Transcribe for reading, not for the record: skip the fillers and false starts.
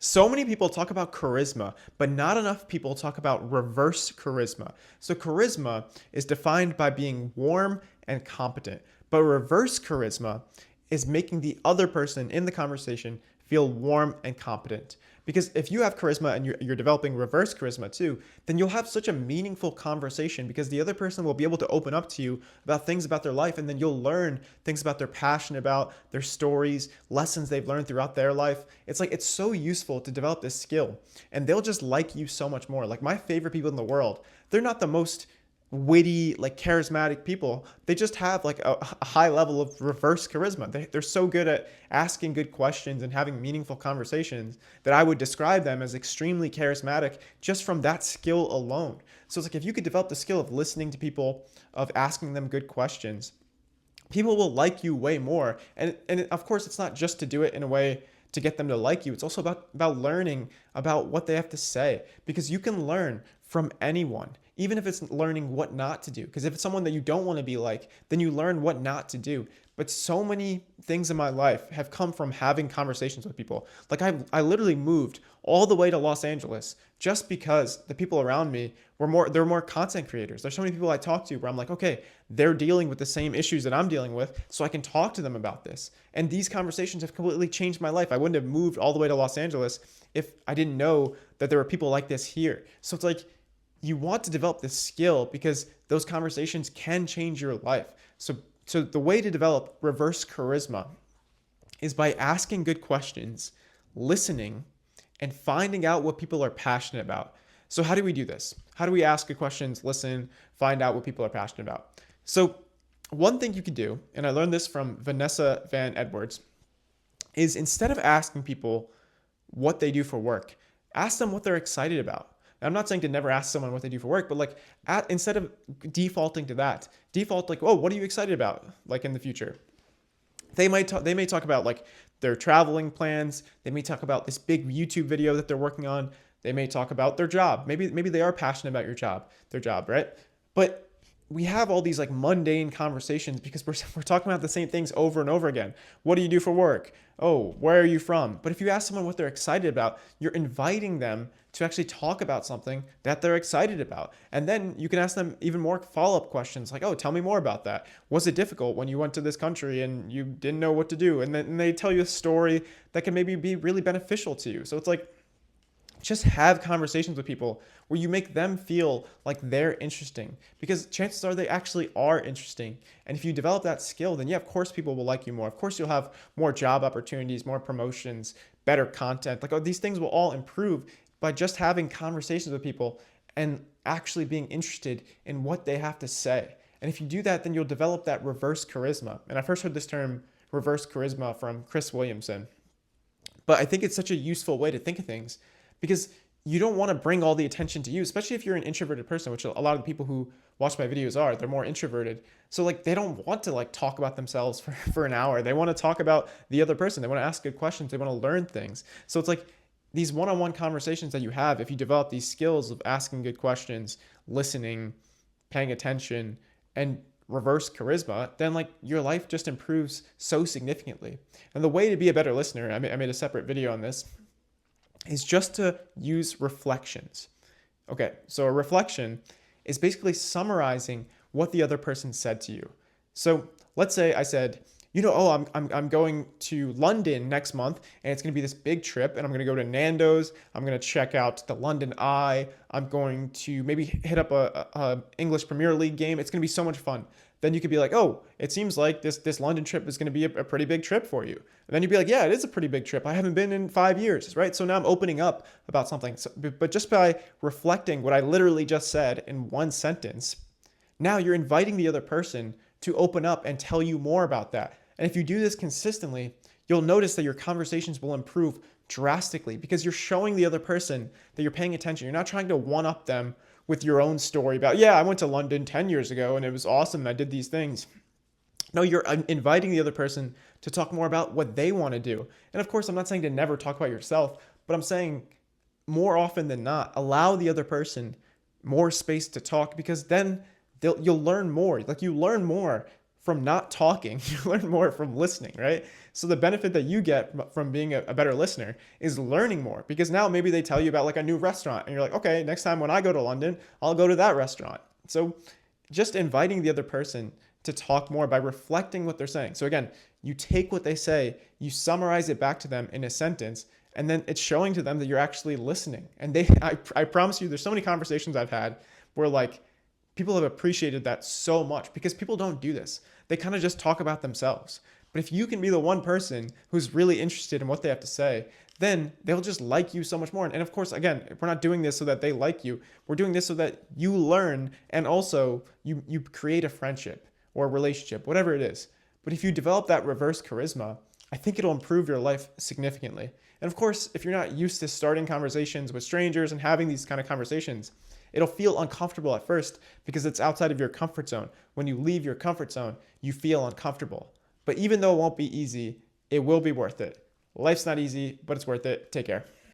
So many people talk about charisma, but not enough people talk about reverse charisma. So, charisma is defined by being warm and competent, but reverse charisma is making the other person in the conversation feel warm and competent. Because if you have charisma and you're developing reverse charisma too, then you'll have such a meaningful conversation because the other person will be able to open up to you about things about their life, and then you'll learn things about their passion about, their stories, lessons they've learned throughout their life. It's like it's so useful to develop this skill, and they'll just like you so much more. Like my favorite people in the world, they're not the most witty, like charismatic people. They just have like a high level of reverse charisma. They're so good at asking good questions and having meaningful conversations that I would describe them as extremely charismatic just from that skill alone. So it's like if you could develop the skill of listening to people, of asking them good questions, people will like you way more. And of course, it's not just to do it in a way to get them to like you. It's also about learning about what they have to say, because you can learn from anyone, even if it's learning what not to do. Because if it's someone that you don't want to be like, then you learn what not to do. But so many things in my life have come from having conversations with people. Like I literally moved all the way to Los Angeles just because the people around me they're more content creators. There's so many people I talk to where I'm like, okay, they're dealing with the same issues that I'm dealing with, so I can talk to them about this. And these conversations have completely changed my life. I wouldn't have moved all the way to Los Angeles if I didn't know that there were people like this here. So it's like you want to develop this skill because those conversations can change your life. So the way to develop reverse charisma is by asking good questions, listening, and finding out what people are passionate about. So how do we do this? How do we ask good questions, listen, find out what people are passionate about? So one thing you could do, and I learned this from Vanessa Van Edwards, is instead of asking people what they do for work, ask them what they're excited about. And I'm not saying to never ask someone what they do for work, but like instead of defaulting to that, default like, oh, what are you excited about? Like in the future, they may talk about like their traveling plans. They may talk about this big YouTube video that they're working on. They may talk about their job. Maybe they are passionate about their job, right? But we have all these like mundane conversations because we're talking about the same things over and over again. What do you do for work? Oh, where are you from? But if you ask someone what they're excited about, you're inviting them to actually talk about something that they're excited about. And then you can ask them even more follow-up questions like, oh, tell me more about that. Was it difficult when you went to this country and you didn't know what to do? And then they tell you a story that can maybe be really beneficial to you. So it's like, just have conversations with people where you make them feel like they're interesting, because chances are they actually are interesting. And if you develop that skill, then yeah, of course people will like you more. Of course you'll have more job opportunities, more promotions, better content. Like, oh, these things will all improve by just having conversations with people and actually being interested in what they have to say. And if you do that, then you'll develop that reverse charisma. And I first heard this term reverse charisma from Chris Williamson. But I think it's such a useful way to think of things, because you don't want to bring all the attention to you, especially if you're an introverted person, which a lot of the people who watch my videos are. They're more introverted. So like they don't want to like talk about themselves for an hour. They want to talk about the other person. They want to ask good questions. They want to learn things. So it's like these one-on-one conversations that you have, if you develop these skills of asking good questions, listening, paying attention, and reverse charisma, then like your life just improves so significantly. And the way to be a better listener, I made a separate video on this, is just to use reflections. Okay, so a reflection is basically summarizing what the other person said to you. So let's say I said, oh, I'm going to London next month, and it's going to be this big trip, and I'm going to go to Nando's. I'm going to check out the London Eye. I'm going to maybe hit up a English Premier League game. It's going to be so much fun. Then you could be like, oh, it seems like this London trip is going to be a pretty big trip for you. And then you'd be like, yeah, it is a pretty big trip. I haven't been in 5 years, right? So now I'm opening up about something. So, but just by reflecting what I literally just said in one sentence, now you're inviting the other person to open up and tell you more about that. And if you do this consistently, you'll notice that your conversations will improve drastically because you're showing the other person that you're paying attention. You're not trying to one-up them with your own story about, yeah, I went to London 10 years ago and it was awesome and I did these things. No, you're inviting the other person to talk more about what they want to do. And of course, I'm not saying to never talk about yourself, but I'm saying more often than not, allow the other person more space to talk, because then you'll learn more. Like you learn more from not talking. You learn more from listening, right? So the benefit that you get from being a better listener is learning more, because now maybe they tell you about like a new restaurant and you're like, okay, next time when I go to London, I'll go to that restaurant. So just inviting the other person to talk more by reflecting what they're saying. So again, you take what they say, you summarize it back to them in a sentence, and then it's showing to them that you're actually listening. And I promise you, there's so many conversations I've had where like people have appreciated that so much, because people don't do this. They kind of just talk about themselves. But if you can be the one person who's really interested in what they have to say, then they'll just like you so much more. And of course, again, we're not doing this so that they like you. We're doing this so that you learn, and also you create a friendship or a relationship, whatever it is. But if you develop that reverse charisma, I think it'll improve your life significantly. And of course, if you're not used to starting conversations with strangers and having these kind of conversations, it'll feel uncomfortable at first because it's outside of your comfort zone. When you leave your comfort zone, you feel uncomfortable. But even though it won't be easy, it will be worth it. Life's not easy, but it's worth it. Take care.